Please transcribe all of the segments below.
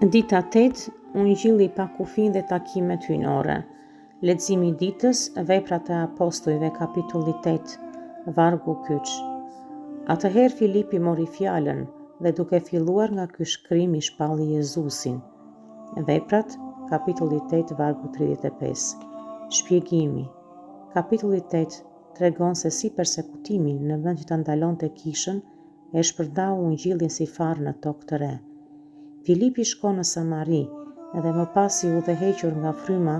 Dita 8, Ungjilli pa kufi dhe takimet hyjnore. Leximi i ditës, Veprat e Apostujve, kapitulli 8, vargu kyç. Atëherë Filipi mori fjalën dhe duke filluar nga ky shkrim i shpalli Jezusin. Veprat, kapitulli 8, vargu 35. Shpjegimi. Kapitulli 8 tregon se si persekutimi në vend që ta ndalonte kishën e shpërndau ungjillin si far në tokë të re. Filipi shkon në Samari edhe më pas i udhëhequr nga fryma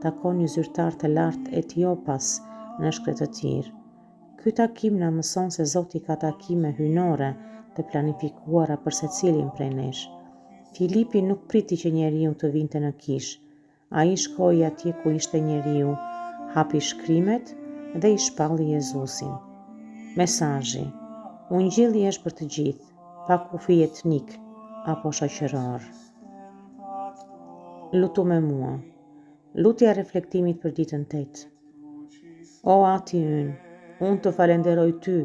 takon një zyrtar të lartë Etiopas në shkret të tir. Ky takim na mëson se Zoti ka takime hyjnore të planifikuara për secilin prej nesh. Filipi nuk priti që njeriu të vinte në kishë. Ai shkoi atje ku ishte njeriu, hapi shkrimet dhe i shpalli Jezusin. Mesazhi: Ungjilli është për të gjithë, pa kufi etnik apo shoqëror. Lutu me mua. Lutja e reflektimit për ditën 8. O Ati ynë, unë të falenderoj ty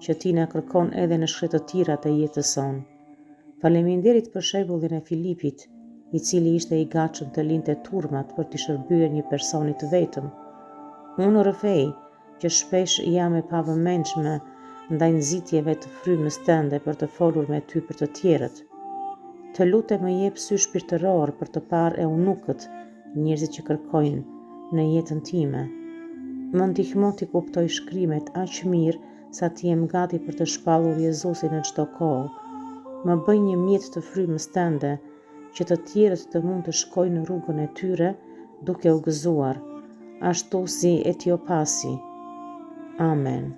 që ti na kërkon edhe në shkret të tjera të jetës sonë. Faleminderit për shembullin e Filipit, i cili ishte i gatshëm të linte turmat për t'i shërbyer një personi të vetëm. Unë rrëfej që shpesh jam e pavëmendshme ndaj nxitjeve të frymës tënde për të folur me ty për të tjerët. Të lutem më jep sy shpirtëror për të parë eunukët, njerëzit që kërkojnë në jetën time. Më ndihmo t'i kuptoj shkrimet aq mirë sa t'i jem gati për të shpallur Jezusin në çdo kohë. Më bëj një mjet të frymës tënde, që të tjerët të mund të shkojnë në rrugën e tyre duke u gëzuar, ashtu si Etiopasi. Amen.